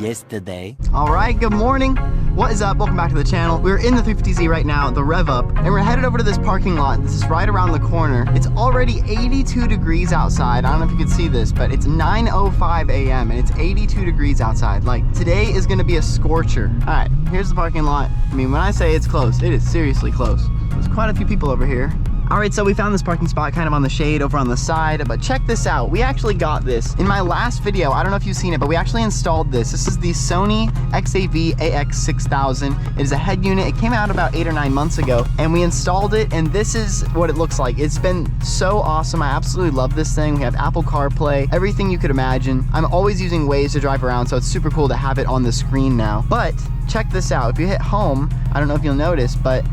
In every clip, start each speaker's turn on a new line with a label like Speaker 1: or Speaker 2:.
Speaker 1: Yesterday.
Speaker 2: All right, good morning. What is up? Welcome back to the channel. We're in the 350z right now, the rev up, and we're headed over to this parking lot. This is right around the corner. It's already 82 degrees outside. I don't know if you can see this, but it's 9:05 a.m. and it's 82 degrees outside. Like, today is gonna be a scorcher. All right, here's the parking lot. I mean, when I say it's close, it is seriously close. There's quite a few people over here. All right, so we found this parking spot kind of on the shade over on the side, but check this out. We actually got this. In my last video, I don't know if you've seen it, but we actually installed this. This is the Sony XAV AX6000. It is a head unit. It came out about 8 or 9 months ago, and we installed it, and this is what it looks like. It's been so awesome. I absolutely love this thing. We have Apple CarPlay, everything you could imagine. I'm always using Waze to drive around, so it's super cool to have it on the screen now. But check this out. If you hit home, I don't know if you'll notice, but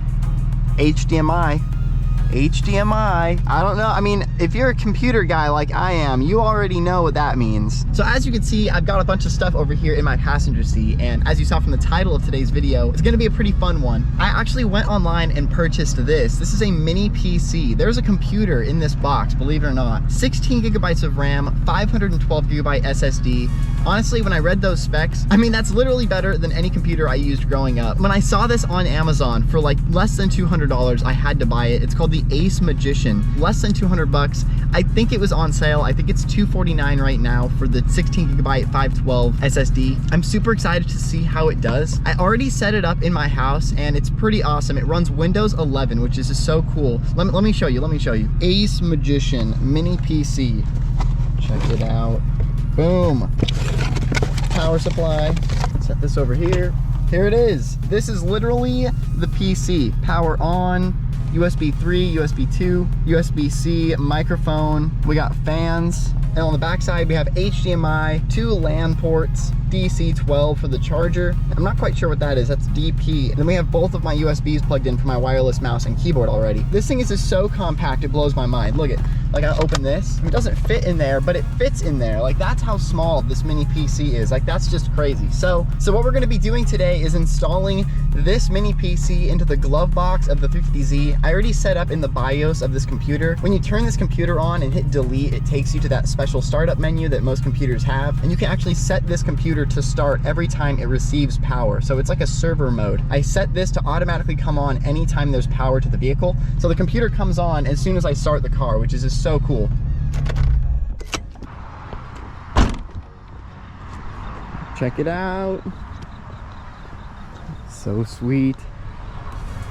Speaker 2: HDMI. I don't know. I mean, if you're a computer guy like I am, you already know what that means. So as you can see, I've got a bunch of stuff over here in my passenger seat, and as you saw from the title of today's video, it's gonna be a pretty fun one. I actually went online and purchased this. This is a mini PC. There's a computer in this box, believe it or not. 16 gigabytes of RAM, 512 gigabyte SSD. Honestly, when I read those specs, I mean, that's literally better than any computer I used growing up. When I saw this on Amazon for like less than $200, I had to buy it. It's called the Ace Magician, less than 200 bucks. I think it was on sale. I think it's $249 right now for the 16 gigabyte 512 SSD. I'm super excited to see how it does. I already set it up in my house and it's pretty awesome. It runs Windows 11, which is just so cool. Let me show you. Ace Magician mini PC. Check it out. Boom. Power supply. Set this over here. Here it is. This is literally the PC. Power on. USB 3, USB 2, USB-C, microphone. We got fans. And on the back side, we have HDMI, 2 LAN ports, DC 12 for the charger. I'm not quite sure what that is. That's DP. And then we have both of my USBs plugged in for my wireless mouse and keyboard already. This thing is just so compact, it blows my mind. Look at, like, I open this. It doesn't fit in there, but it fits in there. Like, that's how small this mini PC is. Like, that's just crazy. So what we're gonna be doing today is installing this mini PC into the glove box of the 350Z. I already set up in the BIOS of this computer. When you turn this computer on and hit delete, it takes you to that special startup menu that most computers have. And you can actually set this computer to start every time it receives power. So it's like a server mode. I set this to automatically come on anytime there's power to the vehicle. So the computer comes on as soon as I start the car, which is just so cool. Check it out. So sweet.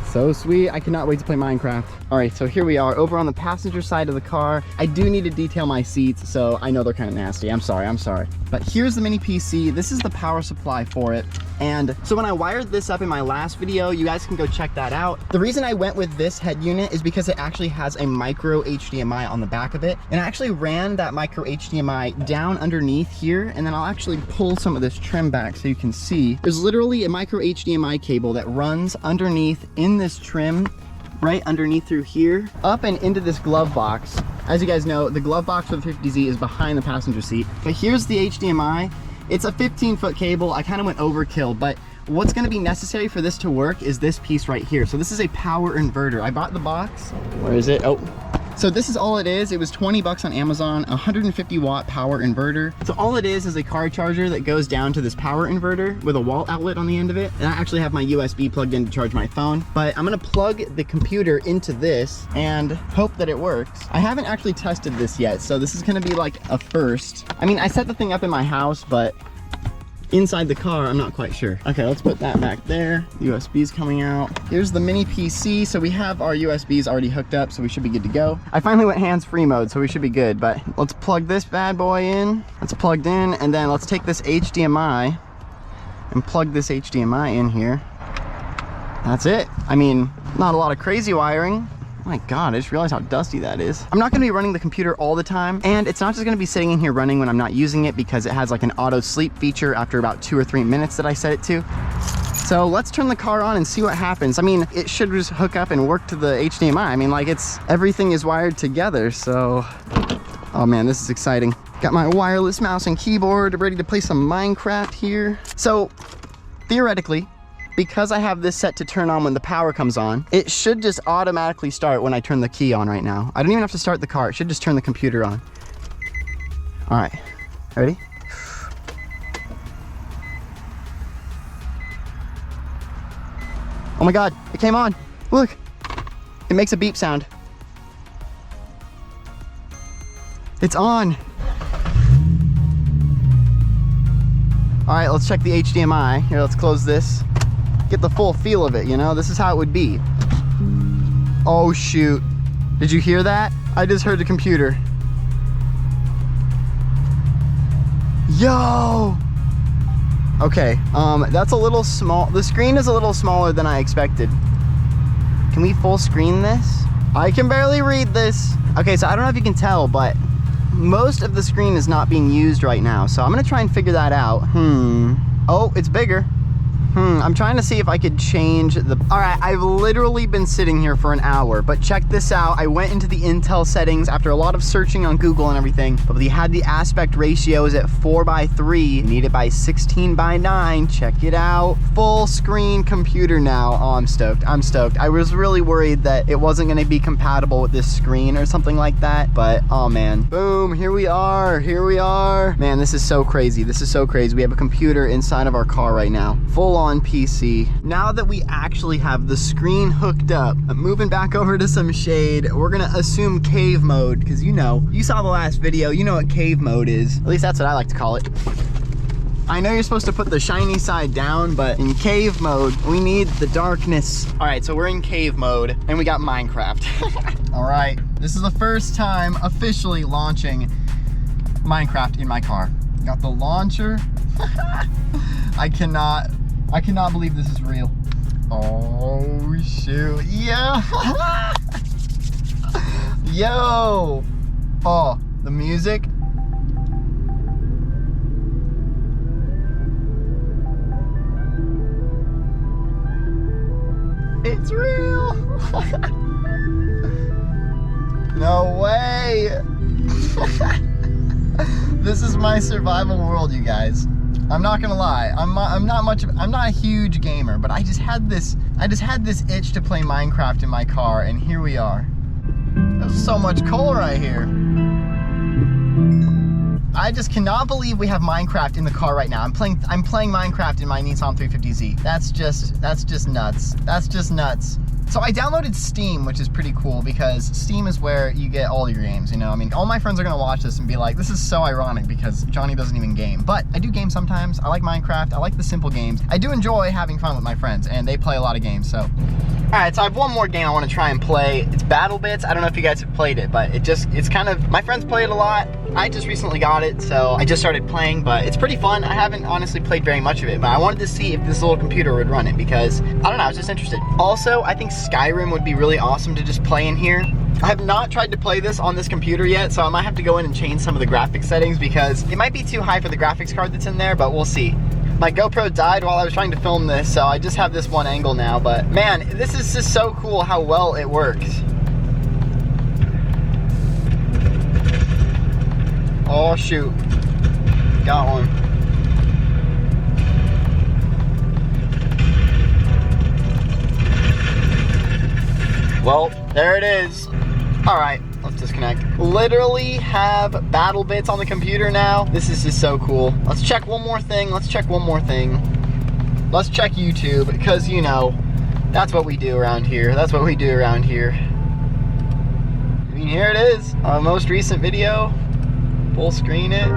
Speaker 2: So sweet. I cannot wait to play Minecraft. All right, so here we are over on the passenger side of the car. I do need to detail my seats, so I know they're kind of nasty. I'm sorry. But here's the mini PC. This is the power supply for it. And so when I wired this up in my last video, you guys can go check that out. The reason I went with this head unit is because it actually has a micro HDMI on the back of it. And I actually ran that micro HDMI down underneath here, and then I'll actually pull some of this trim back so you can see. There's literally a micro HDMI cable that runs underneath in this trim, right underneath through here, up and into this glove box. As you guys know, the glove box for the 350Z is behind the passenger seat. But here's the HDMI. It's a 15-foot cable. I kind of went overkill, but what's gonna be necessary for this to work is this piece right here. So this is a power inverter. I bought the box. Where is it? Oh. So this is all it is. It was 20 bucks on Amazon, 150 watt power inverter. So all it is a car charger that goes down to this power inverter with a wall outlet on the end of it. And I actually have my USB plugged in to charge my phone, but I'm gonna plug the computer into this and hope that it works. I haven't actually tested this yet, so this is gonna be like a first. I mean, I set the thing up in my house, but inside the car, I'm not quite sure. Okay, let's put that back there. USB's coming out. Here's the mini PC. So we have our USBs already hooked up, so we should be good to go. I finally went hands-free mode, so we should be good, but let's plug this bad boy in. It's plugged in, and then let's take this HDMI and plug this HDMI in here. That's it. I mean, not a lot of crazy wiring. My God, I just realized how dusty that is. I'm not gonna be running the computer all the time, and it's not just gonna be sitting in here running when I'm not using it, because it has like an auto sleep feature after about 2 or 3 minutes that I set it to. So let's turn the car on and see what happens. I mean, it should just hook up and work to the HDMI. I mean, like, everything is wired together, so. Oh man, this is exciting. Got my wireless mouse and keyboard ready to play some Minecraft here. So theoretically, because I have this set to turn on when the power comes on, it should just automatically start when I turn the key on right now. I don't even have to start the car. It should just turn the computer on. All right, ready? Oh my God, it came on. Look, it makes a beep sound. It's on. All right, let's check the HDMI. Here, let's close this. Get the full feel of it, you know? This is how it would be. Oh shoot. Did you hear that? I just heard the computer. Yo! Okay, that's a little small. The screen is a little smaller than I expected. Can we full screen this? I can barely read this. Okay, so I don't know if you can tell, but most of the screen is not being used right now. So I'm gonna try and figure that out. Oh, it's bigger. I'm trying to see if I could change the... All right, I've literally been sitting here for an hour, but check this out. I went into the Intel settings after a lot of searching on Google and everything, but we had the aspect ratios at 4:3, need it by 16:9. Check it out. Full screen computer now. Oh, I'm stoked. I'm stoked. I was really worried that it wasn't gonna be compatible with this screen or something like that, but oh man. Boom, here we are. Here we are. Man, this is so crazy. This is so crazy. We have a computer inside of our car right now. Full on PC. Now that we actually have the screen hooked up, I'm moving back over to some shade. We're gonna assume cave mode, because you know, you saw the last video, you know what cave mode is. At least that's what I like to call it. I know you're supposed to put the shiny side down, but in cave mode, we need the darkness. All right, so we're in cave mode, and we got Minecraft. All right, this is the first time officially launching Minecraft in my car. Got the launcher. I cannot believe this is real. Oh shoot, yeah. Yo. Oh, the music. It's real. No way. This is my survival world, you guys. I'm not gonna lie, I'm not a huge gamer, but I just had this itch to play Minecraft in my car, and here we are. There's so much coal right here. I just cannot believe we have Minecraft in the car right now. I'm playing Minecraft in my Nissan 350z. That's just nuts. That's just nuts. So I downloaded Steam, which is pretty cool because Steam is where you get all your games, you know? I mean, all my friends are gonna watch this and be like, this is so ironic because Johnny doesn't even game. But I do game sometimes. I like Minecraft. I like the simple games. I do enjoy having fun with my friends, and they play a lot of games, so Alright, so I have one more game I want to try and play. It's Battle Bits. I don't know if you guys have played it, but it's kind of, my friends play it a lot. I just recently got it, so I just started playing, but it's pretty fun. I haven't honestly played very much of it, but I wanted to see if this little computer would run it because, I don't know, I was just interested. Also, I think Skyrim would be really awesome to just play in here. I have not tried to play this on this computer yet, so I might have to go in and change some of the graphics settings because it might be too high for the graphics card that's in there, but we'll see. My GoPro died while I was trying to film this, so I just have this one angle now, but man, this is just so cool how well it works. Oh shoot, got one. Well, there it is. All right, let's disconnect. Literally have Battle Bits on the computer now. This is just so cool. Let's check one more thing. Let's check YouTube because, you know, that's what we do around here. I mean, here it is. Our most recent video. Full screen it.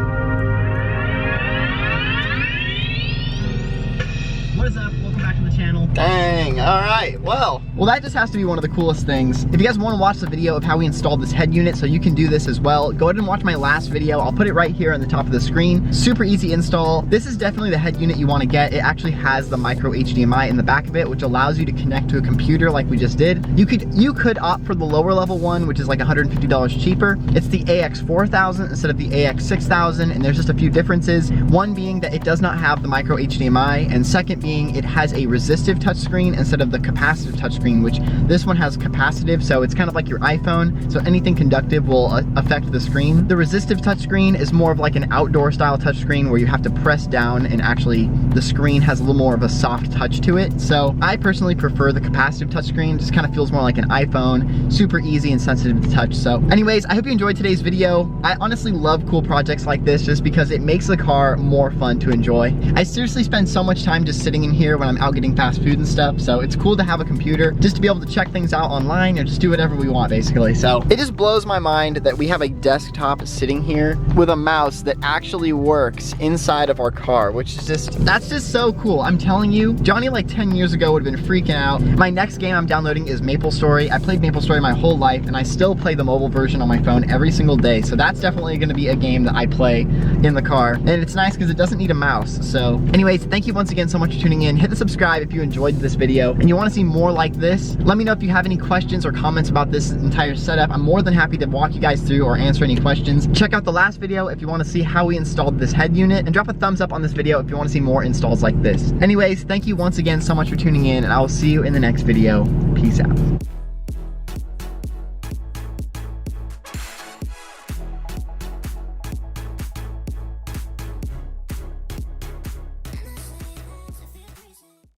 Speaker 2: What is up? Welcome back to the channel. Dang, all right, well, that just has to be one of the coolest things. If you guys want to watch the video of how we installed this head unit so you can do this as well, go ahead and watch my last video. I'll put it right here on the top of the screen. Super easy install. This is definitely the head unit you want to get. It actually has the micro HDMI in the back of it, which allows you to connect to a computer like we just did. You could opt for the lower level one, which is like $150 cheaper. It's the AX4000 instead of the AX6000, and there's just a few differences. One being that it does not have the micro HDMI, and second being it has a resistive touchscreen instead of the capacitive touchscreen, which this one has capacitive, so it's kind of like your iPhone, so anything conductive will affect the screen. The resistive touchscreen is more of like an outdoor style touchscreen where you have to press down and actually the screen has a little more of a soft touch to it. So I personally prefer the capacitive touchscreen. Just kind of feels more like an iPhone, super easy and sensitive to touch. So anyways, I hope you enjoyed today's video. I honestly love cool projects like this just because it makes the car more fun to enjoy. I seriously spend so much time just sitting in here when I'm out getting fast food and stuff, so it's cool to have a computer just to be able to check things out online or just do whatever we want basically. So it just blows my mind that we have a desktop sitting here with a mouse that actually works inside of our car, which is that's just so cool. I'm telling you, Johnny like 10 years ago would have been freaking out. My next game I'm downloading is MapleStory. I played MapleStory my whole life and I still play the mobile version on my phone every single day, so that's definitely going to be a game that I play in the car, and it's nice because it doesn't need a mouse. So anyways, thank you once again so much for tuning in. Hit the subscribe if you enjoyed this video and you want to see more like this. Let me know if you have any questions or comments about this entire setup. I'm more than happy to walk you guys through or answer any questions. Check out the last video if you want to see how we installed this head unit, and drop a thumbs up on this video if you want to see more installs like this. Anyways, thank you once again so much for tuning in, and I will see you in the next video. Peace out.